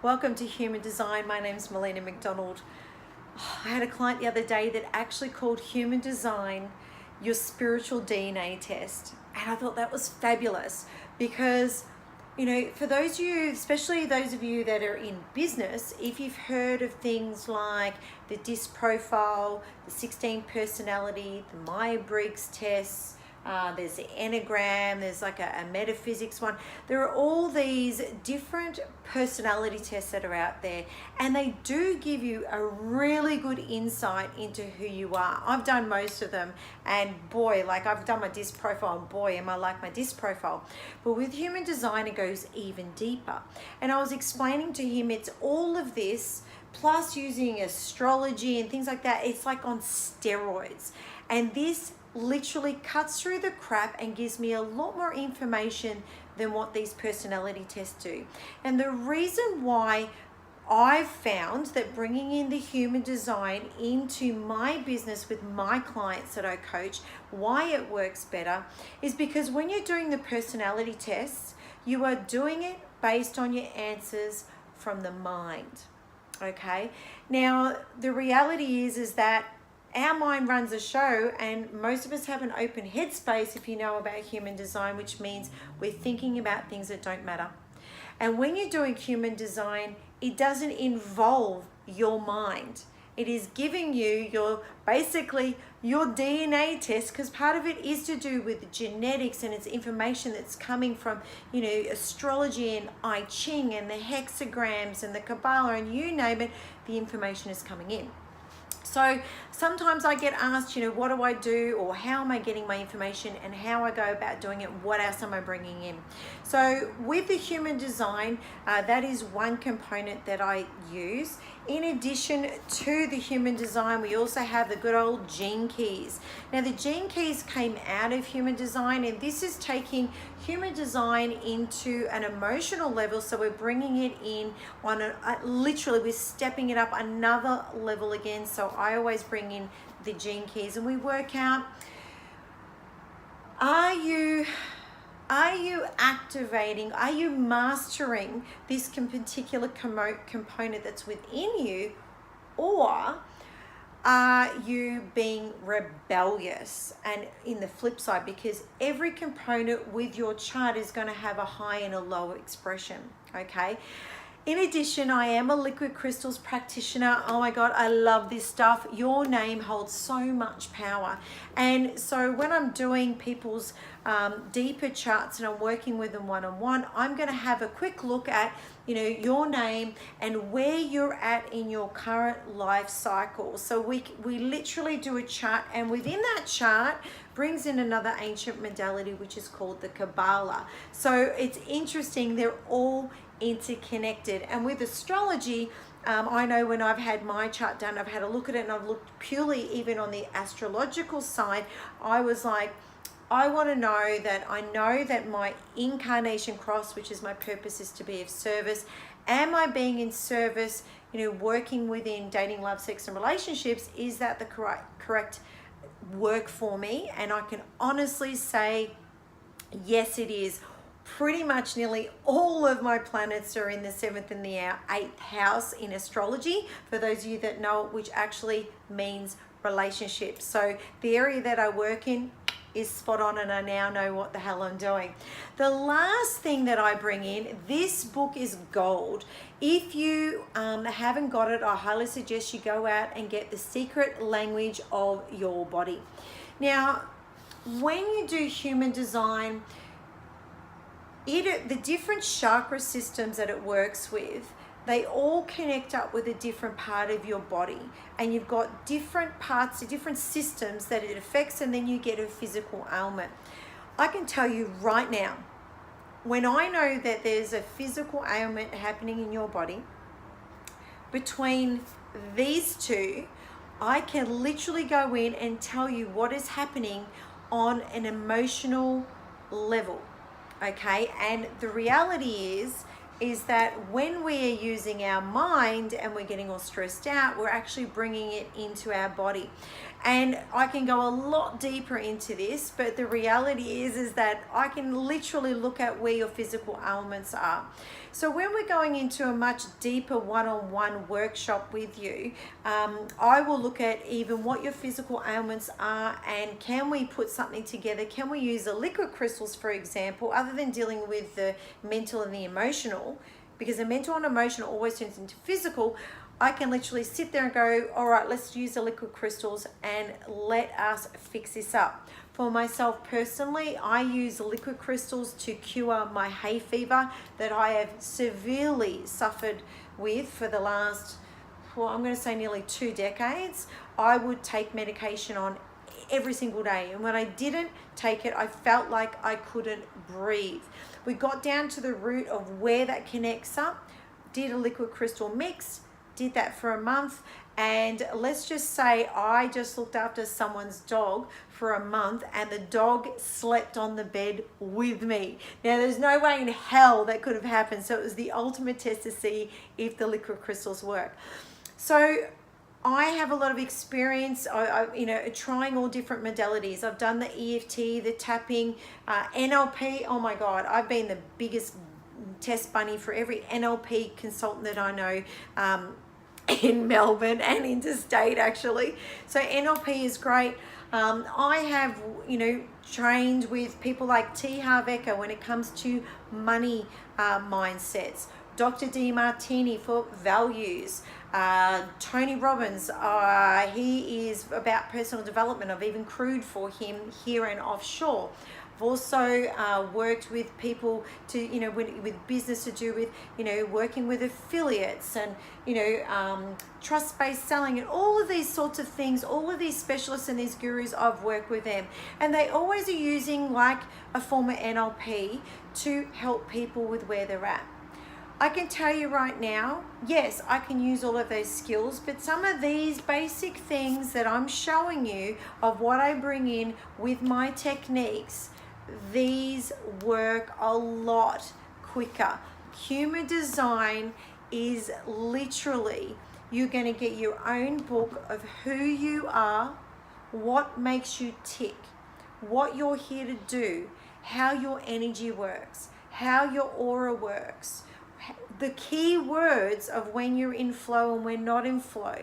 Welcome to Human Design. My name's Melina McDonald. I had a client the other day that actually called Human Design your spiritual DNA test. And I thought that was fabulous because, you know, for those of you, especially those of you that are in business, if you've heard of things like the DISC profile, the 16 personality, the Myers-Briggs tests, there's the Enneagram, there's like a metaphysics one. There are all these different personality tests that are out there, and they do give you a really good insight into who you are. I've done most of them, and boy, like I've done my DISC profile, and boy, am I like my DISC profile. But with Human Design, it goes even deeper. And I was explaining to him it's all of this, plus using astrology and things like that. It's like on steroids. And this literally cuts through the crap and gives me a lot more information than what these personality tests do. And the reason why I've found that bringing in the Human Design into my business with my clients that I coach, why it works better, is because when you're doing the personality tests, you are doing it based on your answers from the mind. Okay? Now, the reality is that our mind runs a show, and most of us have an open headspace if you know about Human Design, which means we're thinking about things that don't matter. And when you're doing Human Design, it doesn't involve your mind. It is giving you basically your DNA test, because part of it is to do with genetics, and it's information that's coming from, you know, astrology and I Ching and the hexagrams and the Kabbalah and you name it, the information is coming in. So sometimes I get asked, you know, what do I do, or how am I getting my information, and how I go about doing it, what else am I bringing in? So with the Human Design, that is one component that I use. In addition to the Human Design, we also have the good old gene keys. Now the gene keys came out of Human Design, and this is taking Human Design into an emotional level. So we're bringing it in on literally we're stepping it up another level again. So I always bring in the gene keys, and we work out, are you activating, are you mastering this particular component that's within you, or are you being rebellious? And in the flip side, because every component with your chart is going to have a high and a low expression, okay? In addition, I am a liquid crystals practitioner. Oh my God, I love this stuff. Your name holds so much power. And so when I'm doing people's deeper charts and I'm working with them one-on-one, I'm going to have a quick look at, you know, your name and where you're at in your current life cycle. So we literally do a chart, and within that chart brings in another ancient modality, which is called the Kabbalah. So it's interesting, they're all interconnected. And with astrology, I know when I've had my chart done, I've had a look at it, and I've looked purely even on the astrological side. I was like, I want to know that I know that my incarnation cross, which is my purpose, is to be of service. Am I being in service, you know, working within dating, love, sex, and relationships? Is that the correct work for me? And I can honestly say, yes, it is. Pretty much nearly all of my planets are in the 7th and the 8th house in astrology, for those of you that know it, which actually means relationships. So the area that I work in is spot on, and I now know what the hell I'm doing. The last thing that I bring in, this book is gold. If you haven't got it, I highly suggest you go out and get The Secret Language of Your Body. Now, when you do Human Design, the different chakra systems that it works with, they all connect up with a different part of your body, and you've got different parts, different systems that it affects, and then you get a physical ailment. I can tell you right now, when I know that there's a physical ailment happening in your body, between these two, I can literally go in and tell you what is happening on an emotional level. Okay, and the reality is that when we are using our mind and we're getting all stressed out, we're actually bringing it into our body. And I can go a lot deeper into this, but the reality is that I can literally look at where your physical ailments are. So when we're going into a much deeper one-on-one workshop with you, I will look at even what your physical ailments are, and can we put something together? Can we use the liquid crystals, for example, other than dealing with the mental and the emotional, because the mental and emotional always turns into physical. I can literally sit there and go, all right, let's use the liquid crystals and let us fix this up. For myself personally, I use liquid crystals to cure my hay fever that I have severely suffered with for the last, well, I'm going to say nearly 2 decades. I would take medication on every single day. And when I didn't take it, I felt like I couldn't breathe. We got down to the root of where that connects up, did a liquid crystal mix, did that for a month, and let's just say I just looked after someone's dog for a month and the dog slept on the bed with me. Now there's no way in hell that could have happened, so it was the ultimate test to see if the liquid crystals work. So I have a lot of experience, trying all different modalities. I've done the EFT, the tapping, NLP. Oh my God, I've been the biggest test bunny for every NLP consultant that I know in Melbourne and interstate actually. So NLP is great. I have, trained with people like T. Harv Eker when it comes to money mindsets. Dr. DeMartini for values. Tony Robbins, he is about personal development. I've even crewed for him here and offshore. I've also worked with people to, with business to do with, working with affiliates and, trust-based selling and all of these sorts of things. All of these specialists and these gurus, I've worked with them. And they always are using like a form of NLP to help people with where they're at. I can tell you right now, yes, I can use all of those skills, but some of these basic things that I'm showing you of what I bring in with my techniques, these work a lot quicker. Human design is literally, you're going to get your own book of who you are, what makes you tick, what you're here to do, how your energy works, how your aura works, the key words of when you're in flow and when not in flow.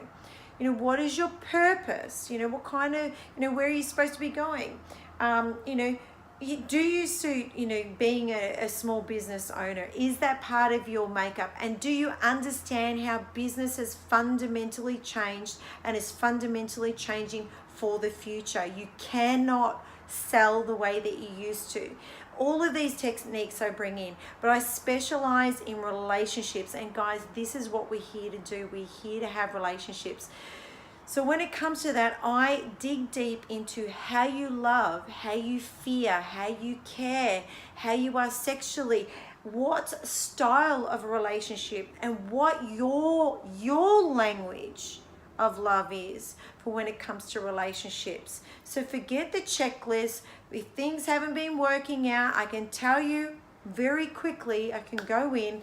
What is your purpose? What kind of, where are you supposed to be going? Do you suit, being a small business owner? Is that part of your makeup? And do you understand how business has fundamentally changed and is fundamentally changing for the future? You cannot sell the way that you used to. All of these techniques I bring in, but I specialize in relationships. And guys, this is what we're here to do. We're here to have relationships. So when it comes to that, I dig deep into how you love, how you fear, how you care, how you are sexually, what style of a relationship, and what your language of love is for when it comes to relationships. So forget the checklist. If things haven't been working out, I can tell you very quickly, I can go in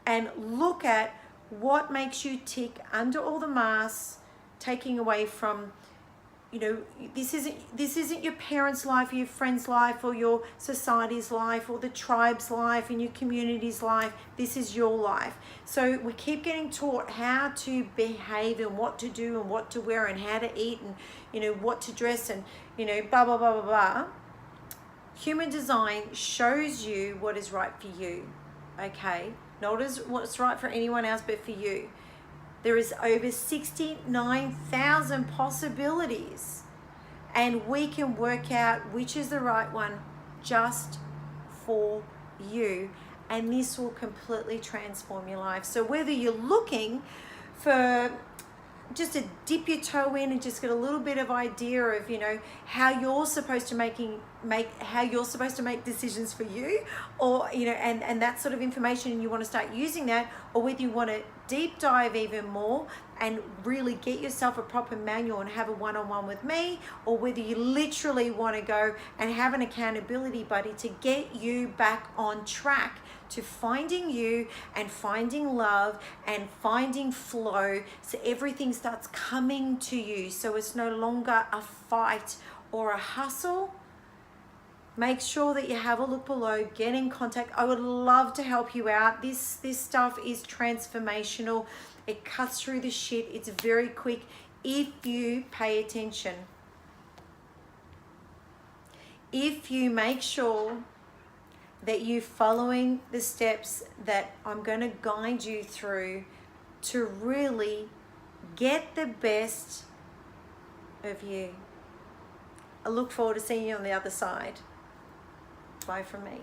and look at what makes you tick under all the masks, taking away from, this isn't your parents' life or your friend's life or your society's life or the tribe's life and your community's life. This is your life. So we keep getting taught how to behave and what to do and what to wear and how to eat and, what to dress and, blah, blah, blah, blah, blah. Human design shows you what is right for you, okay? Not as what's right for anyone else, but for you. There is over 69,000 possibilities, and we can work out which is the right one just for you, and this will completely transform your life. So whether you're looking for just to dip your toe in and just get a little bit of idea of, how you're supposed to make decisions for you, or, and that sort of information, and you want to start using that, or whether you want to deep dive even more and really get yourself a proper manual and have a one-on-one with me, or whether you literally want to go and have an accountability buddy to get you back on track to finding you and finding love and finding flow, so everything starts coming to you, so it's no longer a fight or a hustle. Make sure that you have a look below, get in contact. I would love to help you out. This stuff is transformational. It cuts through the shit. It's very quick if you pay attention. If you make sure that you're following the steps that I'm going to guide you through to really get the best of you. I look forward to seeing you on the other side. Bye from me.